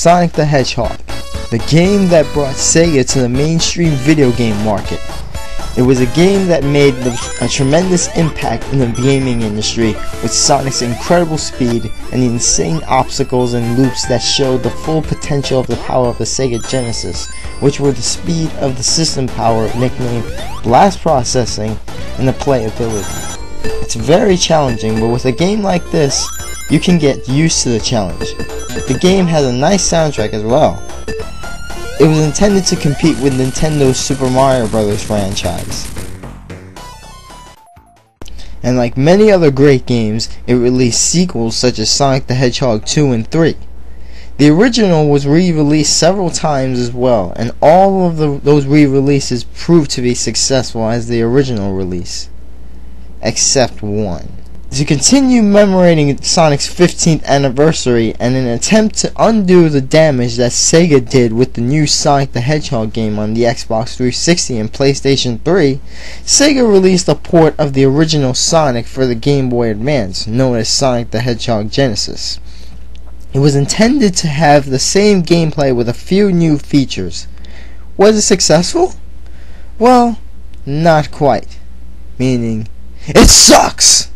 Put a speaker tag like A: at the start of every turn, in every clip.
A: Sonic the Hedgehog, the game that brought Sega to the mainstream video game market. It was a game that made a tremendous impact in the gaming industry with Sonic's incredible speed and the insane obstacles and loops that showed the full potential of the power of the Sega Genesis, which were the speed of the system power nicknamed blast processing and the playability. It's very challenging, but with a game like this, you can get used to the challenge. The game has a nice soundtrack as well. It was intended to compete with Nintendo's Super Mario Bros. Franchise. And like many other great games, it released sequels such as Sonic the Hedgehog 2 and 3. The original was re-released several times as well, and all of those re-releases proved to be successful as the original release. Except one. To continue commemorating Sonic's 15th anniversary and in an attempt to undo the damage that Sega did with the new Sonic the Hedgehog game on the Xbox 360 and PlayStation 3, Sega released a port of the original Sonic for the Game Boy Advance, known as Sonic the Hedgehog Genesis. It was intended to have the same gameplay with a few new features. Was it successful? Well, not quite. Meaning, it sucks!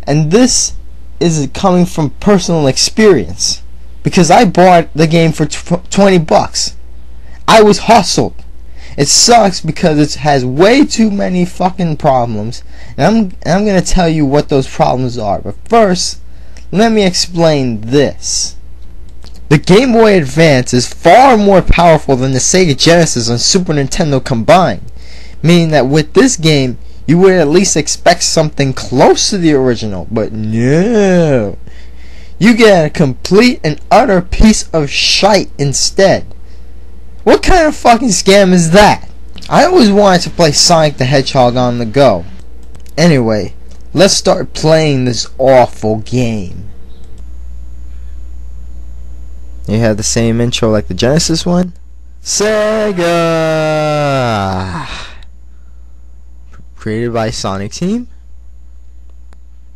A: And this is coming from personal experience, because I bought the game for 20 bucks. I was hustled. It sucks because it has way too many fucking problems, and I'm gonna tell you what those problems are. But first, let me explain this. The Game Boy Advance is far more powerful than the Sega Genesis and Super Nintendo combined, meaning that with this game, you would at least expect something close to the original, but no. You get a complete and utter piece of shite instead. What kind of fucking scam is that? I always wanted to play Sonic the Hedgehog on the go. Anyway, let's start playing this awful game. You have the same intro like the Genesis one? Sega! Created by Sonic Team.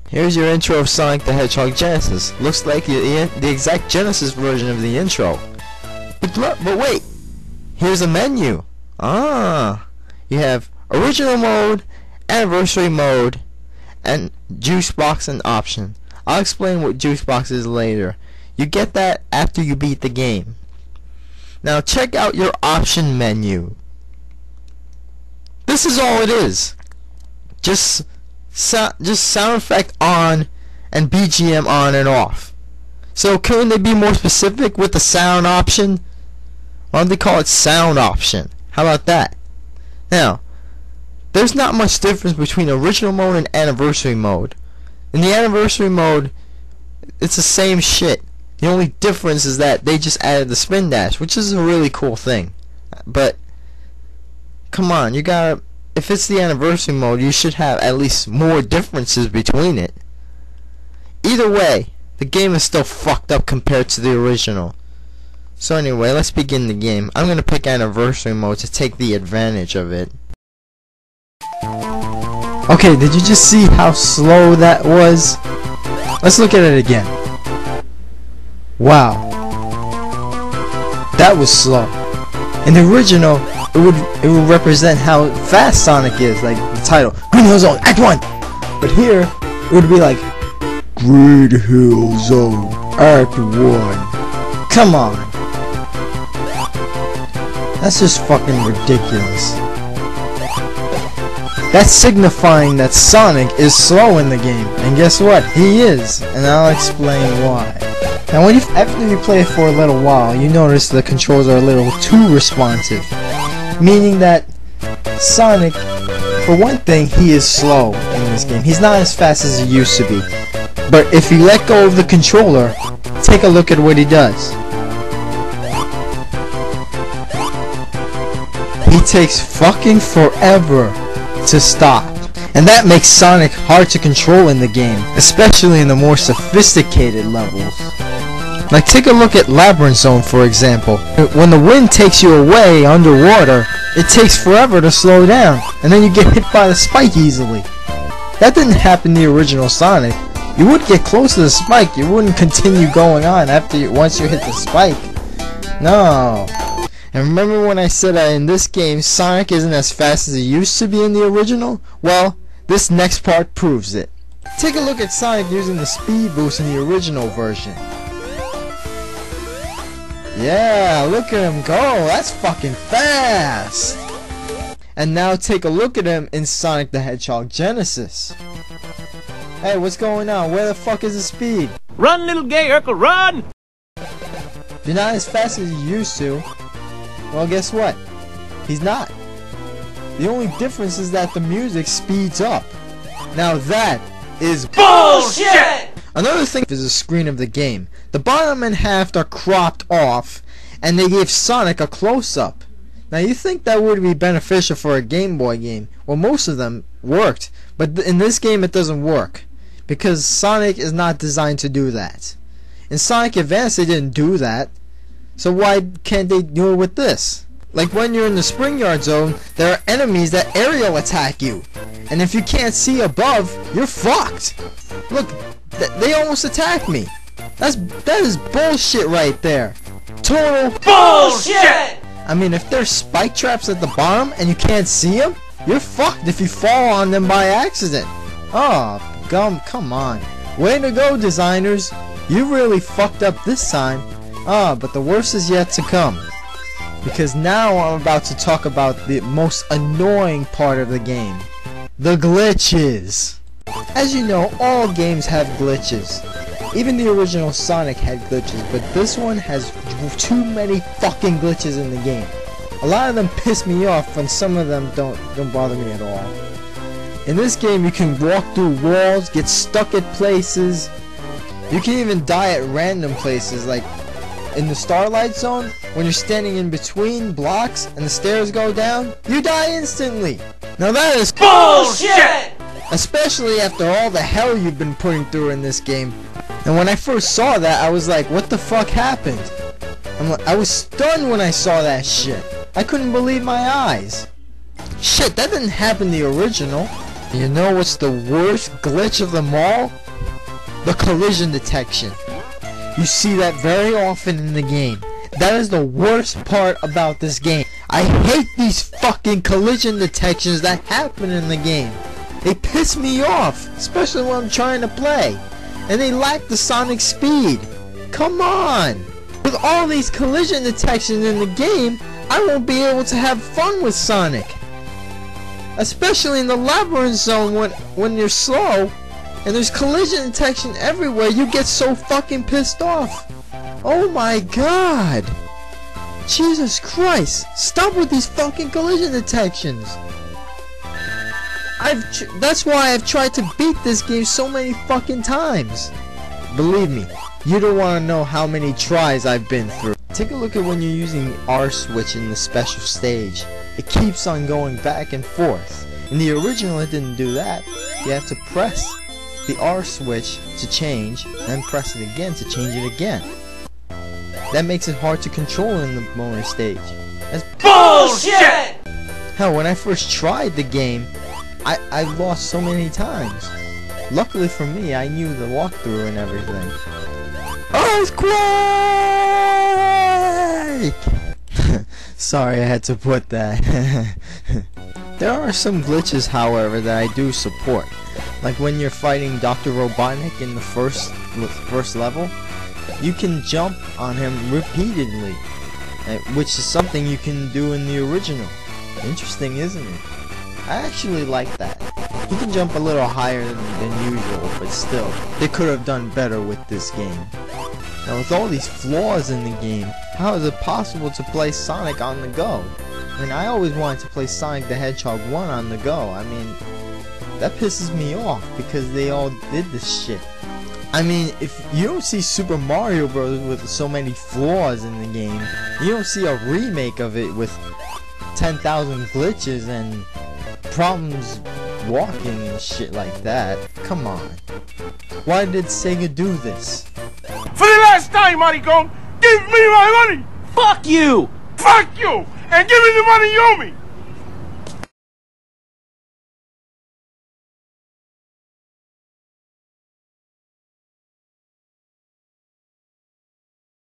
A: Here's your intro of Sonic the Hedgehog Genesis. Looks like the exact Genesis version of the intro. But wait! Here's a menu. You have original mode, anniversary mode, and juice box and option. I'll explain what juice box is later. You get that after you beat the game. Now check out your option menu. This is all it is. Just sound effect on and BGM on and off. So couldn't they be more specific with the sound option? Why don't they call it sound option? How about that? Now, there's not much difference between original mode and anniversary mode. In the anniversary mode, it's the same shit. The only difference is that they just added the spin dash, which is a really cool thing. But come on, you gotta. If it's the anniversary mode, you should have at least more differences between it. Either way, the game is still fucked up compared to the original. So anyway, let's begin the game. I'm gonna pick anniversary mode to take the advantage of it. Okay, did you just see how slow that was? Let's look at it again. Wow. That was slow. In the original, it would represent how fast Sonic is, like the title, Green Hill Zone, Act 1! But here, it would be like, Green Hill Zone, Act 1. Come on. That's just fucking ridiculous. That's signifying that Sonic is slow in the game, and guess what? He is, and I'll explain why. Now after you play it for a little while, you notice the controls are a little too responsive. Meaning that Sonic, for one thing, he is slow in this game. He's not as fast as he used to be. But if you let go of the controller, take a look at what he does. He takes fucking forever to stop. And that makes Sonic hard to control in the game, especially in the more sophisticated levels. Like take a look at Labyrinth Zone for example. When the wind takes you away underwater, it takes forever to slow down, and then you get hit by the spike easily. That didn't happen in the original Sonic. You would get close to the spike. You wouldn't continue going on once you hit the spike. No. And remember when I said that in this game, Sonic isn't as fast as he used to be in the original? Well, this next part proves it. Take a look at Sonic using the speed boost in the original version. Yeah, look at him go. That's fucking fast. And now take a look at him in Sonic the Hedgehog Genesis. Hey, what's going on? Where the fuck is the speed?
B: Run, little gay Urkel, run!
A: You're not as fast as you used to. Well, guess what? He's not. The only difference is that the music speeds up. Now that is bullshit! Another thing is the screen of the game. The bottom and half are cropped off, and they gave Sonic a close-up. Now you think that would be beneficial for a Game Boy game. Well, most of them worked, but in this game it doesn't work. Because Sonic is not designed to do that. In Sonic Advance they didn't do that. So why can't they do it with this? Like when you're in the Spring Yard Zone, there are enemies that aerial attack you. And if you can't see above, you're fucked. Look, they almost attacked me. That is bullshit right there. Total bullshit! I mean, if there's spike traps at the bottom and you can't see them, you're fucked if you fall on them by accident. Oh, come on. Way to go, designers. You really fucked up this time. Ah, but the worst is yet to come. Because now I'm about to talk about the most annoying part of the game. The glitches. As you know, all games have glitches. Even the original Sonic had glitches, but this one has too many fucking glitches in the game. A lot of them piss me off, and some of them don't bother me at all. In this game, you can walk through walls, get stuck at places. You can even die at random places, like in the Starlight Zone, when you're standing in between blocks and the stairs go down, you die instantly. Now that is bullshit! Especially after all the hell you've been putting through in this game. And when I first saw that, I was like, what the fuck happened? I was stunned when I saw that shit. I couldn't believe my eyes. Shit, that didn't happen in the original. You know what's the worst glitch of them all? The collision detection. You see that very often in the game. That is the worst part about this game. I hate these fucking collision detections that happen in the game. They piss me off, especially when I'm trying to play. And they lack the Sonic speed. Come on! With all these collision detections in the game, I won't be able to have fun with Sonic. Especially in the Labyrinth Zone when you're slow and there's collision detection everywhere, you get so fucking pissed off. Oh my god! Jesus Christ! Stop with these fucking collision detections! That's why I've tried to beat this game so many fucking times. Believe me, you don't want to know how many tries I've been through. Take a look at when you're using the R switch in the special stage. It keeps on going back and forth. In the original it didn't do that. You have to press the R switch to change, then press it again to change it again. That makes it hard to control in the bonus stage. That's bullshit! Hell, when I first tried the game, I lost so many times. Luckily for me, I knew the walkthrough and everything. Earthquake! Sorry, I had to put that. There are some glitches, however, that I do support. Like when you're fighting Dr. Robotnik in the first level, you can jump on him repeatedly, which is something you can do in the original. Interesting, isn't it? I actually like that. You can jump a little higher than usual, but still, they could have done better with this game. Now with all these flaws in the game, how is it possible to play Sonic on the go? I mean, I always wanted to play Sonic the Hedgehog 1 on the go. I mean, that pisses me off because they all did this shit. I mean, if you don't see Super Mario Bros. With so many flaws in the game, you don't see a remake of it with 10,000 glitches and problems walking and shit like that. Come on. Why did Sega do this?
B: For the last time, Maricon, give me my money! Fuck you! Fuck you! And give me the money you owe me!